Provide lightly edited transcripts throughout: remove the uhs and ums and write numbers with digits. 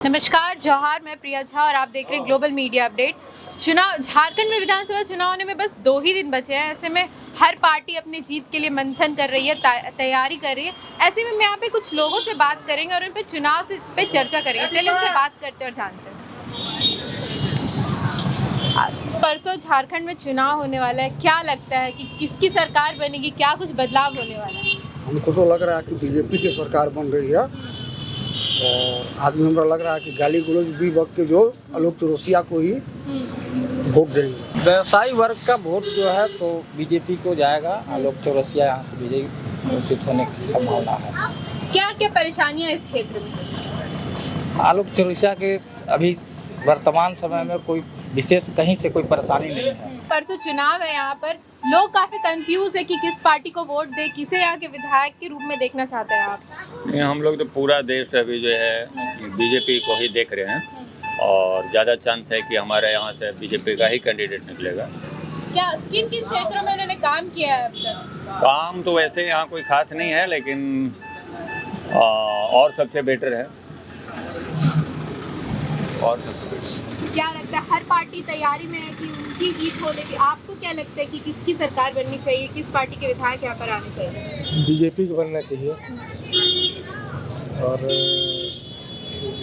नमस्कार, जौहार, मैं प्रिया झा और आप देख रहे हैं ग्लोबल मीडिया अपडेट। चुनाव झारखंड में विधानसभा चुनाव होने में बस 2 ही दिन बचे हैं। ऐसे में हर पार्टी अपनी जीत के लिए मंथन कर रही है, तैयारी कर रही है। ऐसे में यहाँ पे कुछ लोगों से बात करेंगे और उन पे चुनाव से पे चर्चा करेंगे। चलिए उनसे बात करते और जानते हैं। परसों झारखंड में चुनाव होने वाला है, क्या लगता है कि किसकी सरकार बनेगी, क्या कुछ बदलाव होने वाला है? हमको तो लग रहा है कि बीजेपी की सरकार बन रही है और आदमी हमरा लग रहा है कि गाली गलौज भी वक्त के जो आलोक चौरसिया को ही वोट देंगे। व्यवसायी वर्ग का वोट जो है तो बीजेपी को जाएगा। आलोक चौरसिया यहाँ से बीजेपी घोषित होने की संभावना है। क्या क्या परेशानियां इस क्षेत्र में? आलोक चौरसिया के अभी वर्तमान समय में कोई विशेष कहीं से कोई परेशानी नहीं है। परसों चुनाव है, यहाँ पर लोग काफी कंफ्यूज है कि किस पार्टी को वोट दे, किसे यहाँ के विधायक के रूप में देखना चाहते हैं आप? नहीं, हम लोग तो पूरा देश अभी जो है बीजेपी को ही देख रहे हैं और ज़्यादा चांस है कि हमारे यहाँ से बीजेपी का ही कैंडिडेट निकलेगा। क्या किन किन क्षेत्रों में उन्होंने काम किया है अब तक? काम तो वैसे यहाँ कोई खास नहीं है, लेकिन और सबसे बेटर है। और सबसे क्या लगता है हर पार्टी तैयारी में है कि उनकी जीत हो, लेकिन आपको क्या लगता है कि किसकी सरकार बननी चाहिए, किस पार्टी के विधायक यहाँ पर आने चाहिए? बीजेपी को बनना चाहिए। और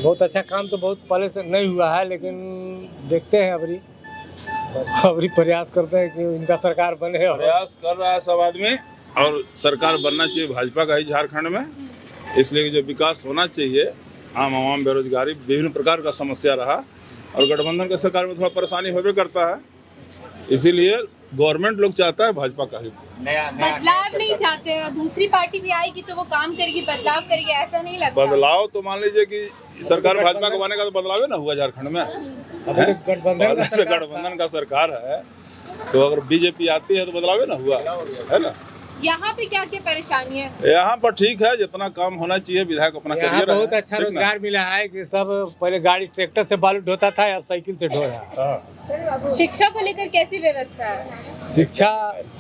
बहुत अच्छा काम तो बहुत पहले से नहीं हुआ है, लेकिन देखते हैं अबरी प्रयास करते हैं कि उनका सरकार बने। और प्रयास कर रहा है सब आदमी और सरकार बनना चाहिए भाजपा का ही झारखंड में। इसलिए जो विकास होना चाहिए, आम बेरोजगारी विभिन्न प्रकार का समस्या रहा और गठबंधन की सरकार में थोड़ा परेशानी होबे करता है। इसीलिए गवर्नमेंट लोग चाहता है भाजपा का ही। बदलाव नहीं चाहते हैं, दूसरी पार्टी भी आएगी तो वो काम करेगी, बदलाव करेगी, ऐसा नहीं लगता? बदलाव तो मान लीजिए कि सरकार भाजपा का बनेगा तो बदलाव ही ना हुआ झारखंड में। गठबंधन का सरकार है तो अगर बीजेपी आती है तो बदलाव ही ना हुआ है ना। यहाँ पे क्या क्या परेशानी है? यहाँ पर ठीक है, जितना काम होना चाहिए विधायक अपना यहाँ करियर है। बहुत अच्छा रोजगार मिला है कि सब पहले गाड़ी ट्रैक्टर से बालू ढोता था, अब साइकिल से ढो रहा है। शिक्षा को लेकर कैसी व्यवस्था है?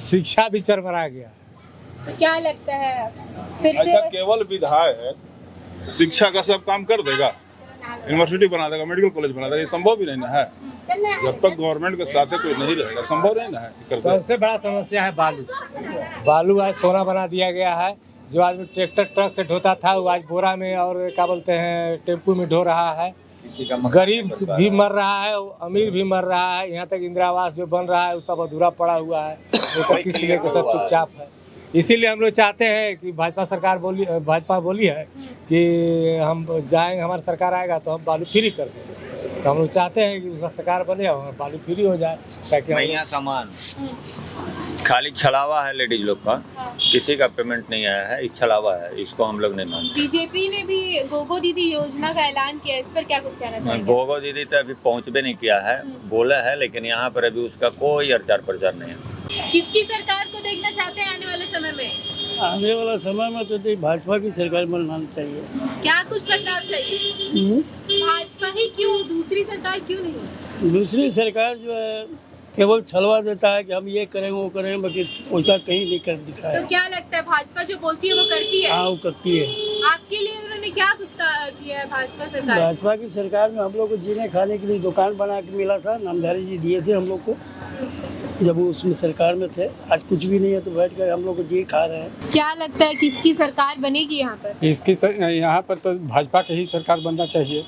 शिक्षा भी चरमरा गया। तो क्या लगता है फिर अच्छा, से केवल विधायक शिक्षा का सब काम कर देगा, यूनिवर्सिटी बना देगा, मेडिकल कॉलेज बना देगा, ये संभव भी नहीं ना है। जब तक गवर्नमेंट के साथ कोई नहीं रहेगा संभव नहीं ना है। सबसे बड़ा समस्या है बालू आज सोना बना दिया गया है। जो आदमी ट्रैक्टर ट्रक से ढोता था वो आज बोरा में और क्या बोलते हैं टेम्पू में ढो रहा है। गरीब भी मर रहा है, अमीर भी मर रहा है। यहाँ तक इंदिरा आवास जो बन रहा है वो सब अधूरा पड़ा हुआ है, तो किसी लेकर सब चुपचाप है। इसीलिए हम लोग चाहते हैं कि भाजपा बोली है कि हम जाएंगे, हमारी सरकार आएगा तो हम बालू फ्री कर देंगे। तो हम लोग चाहते हैं कि उसका सरकार बने और बालू फ्री हो जाए, ताकि नया सामान खाली छलावा है लेडीज लोग का, किसी का पेमेंट नहीं आया है, छलावा है, इसको हम लोग नहीं मानते। बीजेपी ने भी गोगो दीदी योजना का ऐलान किया, इस पर क्या कुछ कहना चाहिए? गोगो दीदी तो अभी पहुँच भी नहीं किया है, बोला है, लेकिन यहाँ पर अभी उसका कोई प्रचार प्रचार नहीं है। किसकी सरकार को देखना चाहते हैं आने वाले समय में? आने वाला समय में तो भाजपा की सरकार बनना चाहिए। क्या कुछ बदलाव चाहिए? भाजपा ही क्यों, दूसरी सरकार क्यों नहीं? दूसरी सरकार जो है केवल छलवा देता है कि हम ये करेंगे वो करेंगे, बाकी वैसा कहीं नहीं कर दिखा है। तो क्या लगता है भाजपा जो बोलती है वो करती है? हाँ, वो करती है। आपके लिए उन्होंने क्या कुछ किया है भाजपा सरकार? भाजपा की सरकार में हम लोग को जीने खाने के लिए दुकान बना के मिला था, नामधारी जी दिए थे हम लोग को जब वो उसमें सरकार में थे। आज कुछ भी नहीं है तो बैठ कर हम लोग जी खा रहे हैं। क्या लगता है किसकी सरकार बनेगी यहाँ पर? यहाँ पर तो भाजपा की ही सरकार बनना चाहिए।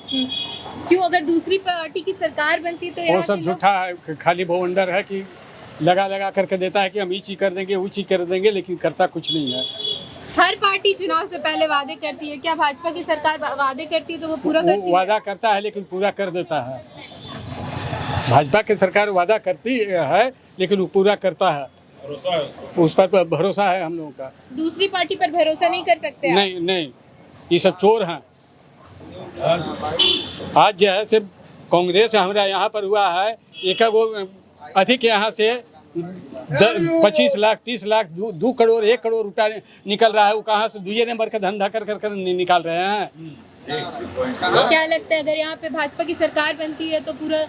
क्यों, अगर दूसरी पार्टी की सरकार बनती तो वो सब झूठा है, खाली भवंडर है कि लगा करके देता है कि हम ये चीज कर देंगे वो चीज कर देंगे, लेकिन करता कुछ नहीं है। हर पार्टी चुनाव से पहले वादे करती है, क्या भाजपा की सरकार वादे करती है तो वो पूरा करती है? वादा करता है लेकिन पूरा कर देता है। भाजपा की सरकार वादा करती है लेकिन वो पूरा करता है, उस पर भरोसा है हम लोगों का। दूसरी पार्टी पर भरोसा नहीं कर सकते आप? नहीं, ये सब चोर हैं। आज जो है सिर्फ कांग्रेस हमारा यहाँ पर हुआ है, एक वो अधिक यहाँ से 25 लाख 30 लाख 2 करोड़ 1 करोड़ रुपया निकल रहा है। वो कहाँ से 2 नंबर का धंधा कर निकाल रहे हैं। क्या लगता है अगर यहाँ पे भाजपा की सरकार बनती है तो पूरा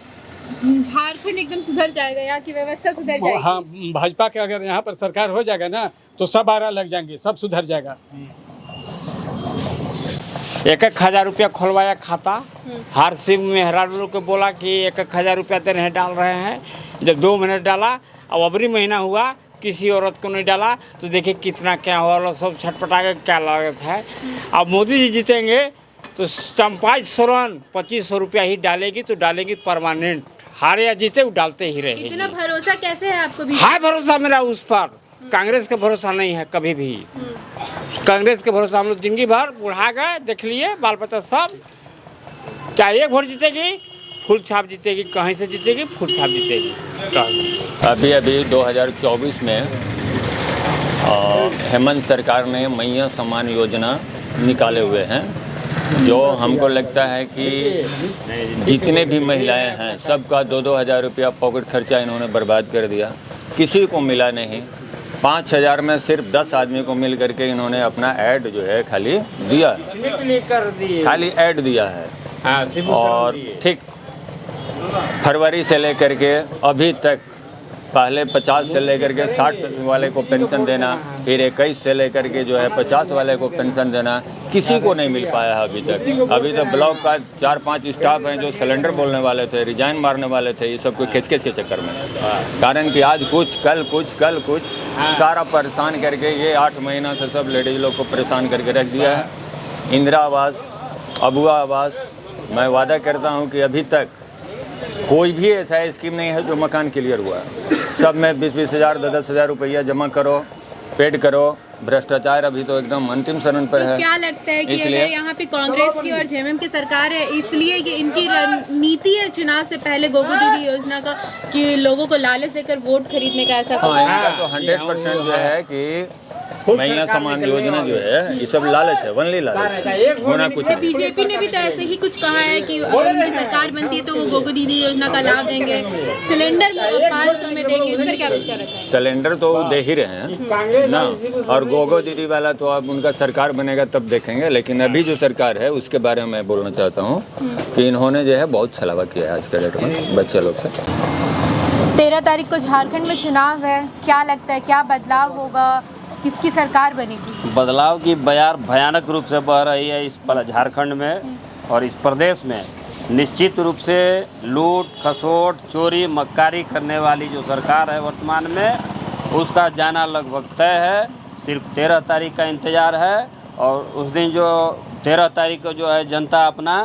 झारखंड एकदम सुधर जाएगा, यहाँ की व्यवस्था सुधर जाएगी? हाँ, भाजपा के अगर यहाँ पर सरकार हो जाएगा ना तो सब आरा लग जाएंगे, सब सुधर जाएगा। 1,000 रुपया खुलवाया खाता। हर सिम में मेहरारू को बोला कि 1,000 रुपया तो नहीं डाल रहे हैं। जब 2 महीने डाला, अब अबरी महीना हुआ, किसी औरत को नहीं डाला, तो देखिए कितना क्या हुआ, लोग सब छटपटा के क्या लागत है। अब मोदी जी जीतेंगे तो चंपाई सोलन 2500 रुपया ही डालेगी, तो डालेगी परमानेंट। हारे या जीते वो डालते ही रहेगी। इतना भरोसा कैसे है आपको भी? हाय भरोसा मेरा उस पर। कांग्रेस का भरोसा नहीं है कभी भी। कांग्रेस के भरोसा हम लोग जिंदगी भर बुढ़ा गए, देख लिए बाल बच्चा सब। चाहे एक वोट जीतेगी फुल छाप जीतेगी, कहीं से जीतेगी फुल छाप जीतेगी। अभी 2024 में हेमंत सरकार ने मैया सम्मान योजना निकाले हुए हैं, जो हमको लगता है कि जितने भी महिलाएं हैं सबका 2-2 हज़ार रुपया पॉकेट खर्चा इन्होंने बर्बाद कर दिया। किसी को मिला नहीं। 5,000 में सिर्फ 10 आदमी को मिल करके इन्होंने अपना ऐड जो है खाली दिया, खाली ऐड दिया है। और ठीक फरवरी से लेकर के अभी तक पहले 50 से लेकर के 60 वाले को पेंशन देना, फिर 21 से लेकर के जो है 50 वाले को पेंशन देना, किसी को नहीं मिल पाया है अभी तक। अभी तो ब्लॉक का 4-5 स्टाफ हैं जो सिलेंडर बोलने वाले थे, रिजाइन मारने वाले थे, ये सब को खिच के चक्कर में। कारण कि आज कुछ कल कुछ सारा परेशान करके ये 8 महीना से सब लेडीज लोग को परेशान करके रख दिया है। इंदिरा आवास, अबुआ आवास, मैं वादा करता हूँ कि अभी तक कोई भी ऐसा स्कीम नहीं है जो मकान क्लियर हुआ है। सब में 20-20 हज़ार 10-10 हज़ार रुपया जमा करो, पेड करो। भ्रष्टाचार अभी तो एकदम अंतिम चरण पर है। क्या लगता है कि अगर यहाँ पे कांग्रेस की और जेएमएम की सरकार है, इसलिए कि इनकी रणनीति है चुनाव से पहले गोगो दीदी योजना का, कि लोगों को लालच देकर वोट खरीदने का, ऐसा कुछ? हाँ, तो 100% जो है कि मैया सम्मान योजना जो है ये सब लालच है, वनली लालच है, होना कुछ नहीं। बीजेपी ने भी तो ऐसे ही कुछ कहा है कि अगर उनकी सरकार बनती है तो वो गोगो दीदी योजना का लाभ देंगे, सिलेंडर 500 में देंगे, इस पर क्या कुछ कहना चाहिए? सिलेंडर तो दे ही रहे हैं ना, और गोगो दीदी वाला तो अब उनका सरकार बनेगा तब देखेंगे। लेकिन अभी जो सरकार है उसके बारे में मैं बोलना चाहता हूँ कि इन्होंने जो है बहुत छलावा किया है आज के डेट में बच्चे लोग से। 13 तारीख को झारखंड में चुनाव है, क्या लगता है क्या बदलाव होगा, किसकी सरकार बनेगी? बदलाव की बयार भयानक रूप से बह रही है इस झारखंड में और इस प्रदेश में। निश्चित रूप से लूट खसोट चोरी मक्कारी करने वाली जो सरकार है वर्तमान में, उसका जाना लगभग तय है। सिर्फ 13 तारीख का इंतज़ार है और उस दिन जो 13 तारीख को जो है जनता अपना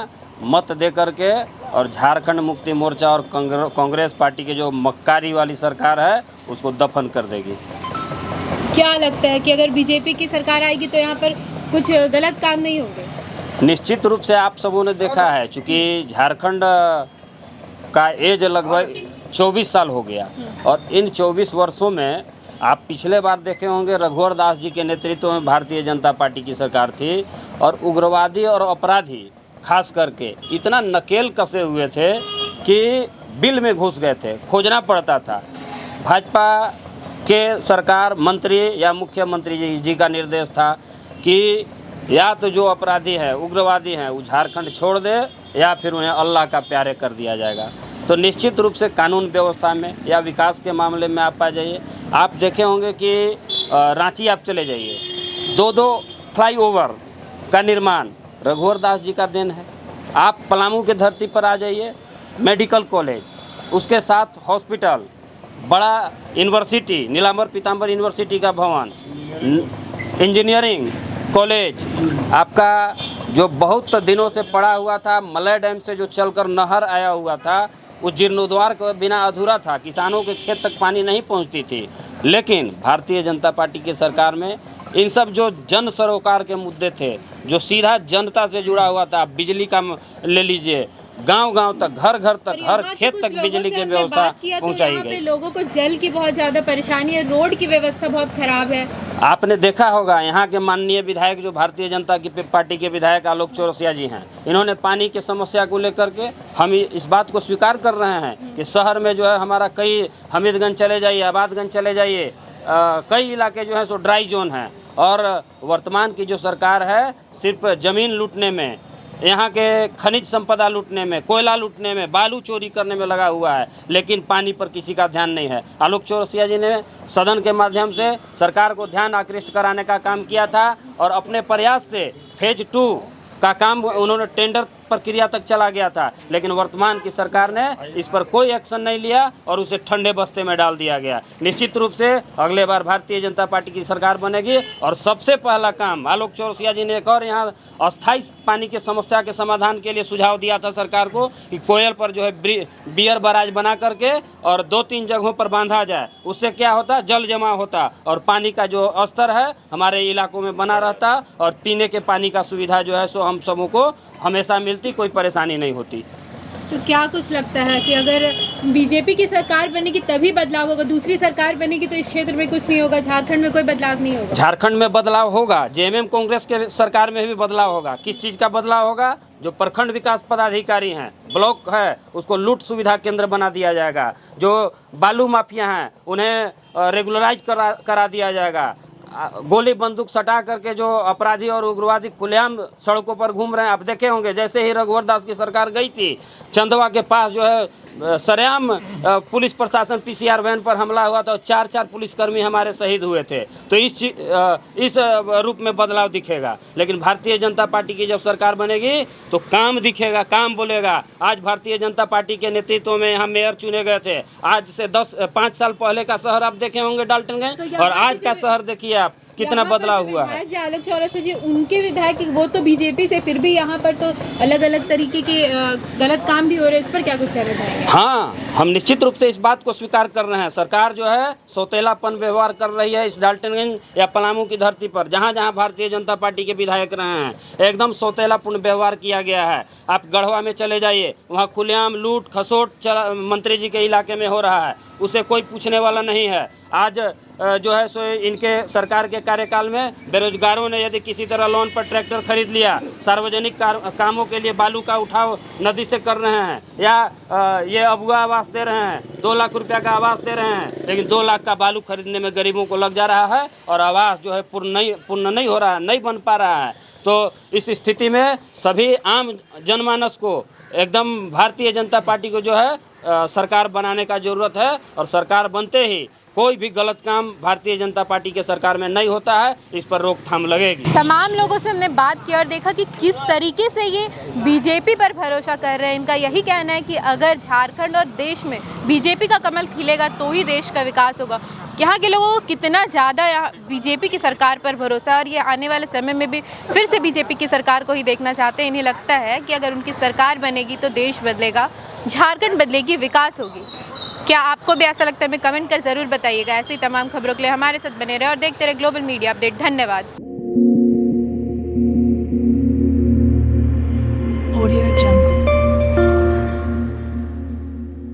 मत दे करके और झारखंड मुक्ति मोर्चा और कांग्रेस पार्टी के जो मक्कारी वाली सरकार है उसको दफन कर देगी। क्या लगता है कि अगर बीजेपी की सरकार आएगी तो यहाँ पर कुछ गलत काम नहीं होंगे? निश्चित रूप से आप सबों ने देखा है, चूँकि झारखंड का एज लगभग 24 साल हो गया और इन 24 वर्षों में आप पिछले बार देखे होंगे रघुवर दास जी के नेतृत्व में भारतीय जनता पार्टी की सरकार थी और उग्रवादी और अपराधी खास करके इतना नकेल कसे हुए थे कि बिल में घुस गए थे, खोजना पड़ता था। भाजपा के सरकार मंत्री या मुख्यमंत्री जी का निर्देश था कि या तो जो अपराधी है उग्रवादी हैं वो झारखंड छोड़ दे या फिर उन्हें अल्लाह का प्यारे कर दिया जाएगा। तो निश्चित रूप से कानून व्यवस्था में या विकास के मामले में आप आ जाइए, आप देखे होंगे कि रांची आप चले जाइए, 2 फ्लाईओवर का निर्माण रघुवर दास जी का देन है। आप पलामू के धरती पर आ जाइए, मेडिकल कॉलेज, उसके साथ हॉस्पिटल, बड़ा यूनिवर्सिटी नीलांबर पीताम्बर यूनिवर्सिटी का भवन, इंजीनियरिंग कॉलेज, आपका जो बहुत दिनों से पड़ा हुआ था मलय डैम से जो चलकर नहर आया हुआ था वो जीर्णोद्वार के बिना अधूरा था, किसानों के खेत तक पानी नहीं पहुंचती थी। लेकिन भारतीय जनता पार्टी की सरकार में इन सब जो जन सरोकार के मुद्दे थे, जो सीधा जनता से जुड़ा हुआ था, बिजली का ले लीजिए, गांव-गांव तक, घर-घर तक, हर खेत तक बिजली की व्यवस्था पहुंचाई गई। लोगों को जल की बहुत ज़्यादा परेशानी है, रोड की व्यवस्था बहुत खराब है। आपने देखा होगा यहाँ के माननीय विधायक जो भारतीय जनता की पार्टी के विधायक आलोक चौरसिया जी हैं, इन्होंने पानी की समस्या को लेकर के हम इस बात को स्वीकार कर रहे हैं कि शहर में जो है हमारा कई हमीदगंज चले जाइए, आबादगंज चले जाइए, कई इलाके जो हैं सो ड्राई जोन हैं और वर्तमान की जो सरकार है सिर्फ ज़मीन लूटने में, यहाँ के खनिज संपदा लूटने में, कोयला लूटने में, बालू चोरी करने में लगा हुआ है, लेकिन पानी पर किसी का ध्यान नहीं है। आलोक चौरसिया जी ने सदन के माध्यम से सरकार को ध्यान आकृष्ट कराने का काम किया था और अपने प्रयास से फेज 2 का काम उन्होंने टेंडर प्रक्रिया तक चला गया था, लेकिन वर्तमान की सरकार ने इस पर कोई एक्शन नहीं लिया और उसे ठंडे बस्ते में डाल दिया गया। निश्चित रूप से अगले बार भारतीय जनता पार्टी की सरकार बनेगी और सबसे पहला काम आलोक चौरसिया जी ने एक और यहाँ अस्थायी पानी की समस्या के समाधान के लिए सुझाव दिया था सरकार को कि कोयल पर जो है बियर बैराज बना करके और 2-3 जगहों पर बांधा जाए। उससे क्या होता, जल जमा होता और पानी का जो स्तर है हमारे इलाकों में बना रहता और पीने के पानी का सुविधा जो है सो हम सबों को हमेशा मिलती, कोई परेशानी नहीं होती। तो क्या कुछ लगता है कि अगर बीजेपी की सरकार बनेगी तभी बदलाव होगा, दूसरी सरकार बनेगी तो इस क्षेत्र में कुछ नहीं होगा, झारखंड में कोई बदलाव नहीं होगा? झारखंड में बदलाव होगा, जेएमएम कांग्रेस के सरकार में भी बदलाव होगा। किस चीज़ का बदलाव होगा? जो प्रखंड विकास पदाधिकारी हैं, ब्लॉक है, उसको लूट सुविधा केंद्र बना दिया जाएगा। जो बालू माफिया हैं उन्हें रेगुलराइज करा दिया जाएगा। गोली बंदूक सटा करके जो अपराधी और उग्रवादी खुलेआम सड़कों पर घूम रहे हैं, आप देखे होंगे। जैसे ही रघुवर दास की सरकार गई थी, चंदवा के पास जो है सरेआम पुलिस प्रशासन पीसीआर वैन पर हमला हुआ था और 4 पुलिसकर्मी हमारे शहीद हुए थे। तो इस रूप में बदलाव दिखेगा। लेकिन भारतीय जनता पार्टी की जब सरकार बनेगी तो काम दिखेगा, काम बोलेगा। आज भारतीय जनता पार्टी के नेतृत्व में यहाँ मेयर चुने गए थे। आज से 5 साल पहले का शहर आप देखे होंगे डाल्टनगंज, और आज का शहर देखिए आप कितना बदलाव हुआ है। आलोक चौरसिया जी, उनके विधायक वो तो बीजेपी से, फिर भी यहाँ पर तो अलग अलग तरीके के गलत काम भी हो रहे हैं, इस पर क्या कुछ कहना चाहेंगे? हाँ, हम निश्चित रूप से इस बात को स्वीकार कर रहे हैं। सरकार जो है सौतेलापन व्यवहार कर रही है इस डाल्टनगंज या पलामू की धरती पर। जहाँ जहाँ भारतीय जनता पार्टी के विधायक रहे हैं, एकदम सौतेलापूर्ण व्यवहार किया गया है। आप गढ़वा में चले जाइए, वहाँ खुलेआम लूट खसोट मंत्री जी के इलाके में हो रहा है, उसे कोई पूछने वाला नहीं है। आज जो है सो इनके सरकार के कार्यकाल में बेरोजगारों ने यदि किसी तरह लोन पर ट्रैक्टर खरीद लिया, सार्वजनिक कामों के लिए बालू का उठाव नदी से कर रहे हैं, या ये अबुआ आवास दे रहे हैं, 2 लाख रुपया का आवास दे रहे हैं, लेकिन 2 लाख का बालू खरीदने में गरीबों को लग जा रहा है और आवास जो है पूर्ण नहीं हो रहा है, नहीं बन पा रहा है। तो इस स्थिति में सभी आम जनमानस को एकदम भारतीय जनता पार्टी को जो है सरकार बनाने का ज़रूरत है, और सरकार बनते ही कोई भी गलत काम भारतीय जनता पार्टी के सरकार में नहीं होता है, इस पर रोकथाम लगेगी। तमाम लोगों से हमने बात की और देखा कि किस तरीके से ये बीजेपी पर भरोसा कर रहे हैं। इनका यही कहना है कि अगर झारखंड और देश में बीजेपी का कमल खिलेगा तो ही देश का विकास होगा। यहाँ के लोगों को कितना ज़्यादा यहाँ बीजेपी की सरकार पर भरोसा है और ये आने वाले समय में भी फिर से बीजेपी की सरकार को ही देखना चाहते हैं। इन्हें लगता है कि अगर उनकी सरकार बनेगी तो देश बदलेगा, झारखंड बदलेगी, विकास होगी। क्या आपको भी ऐसा लगता है? हमें कमेंट कर ज़रूर बताइएगा। ऐसी तमाम खबरों के लिए हमारे साथ बने रहे और देखते रहे ग्लोबल मीडिया अपडेट। धन्यवाद।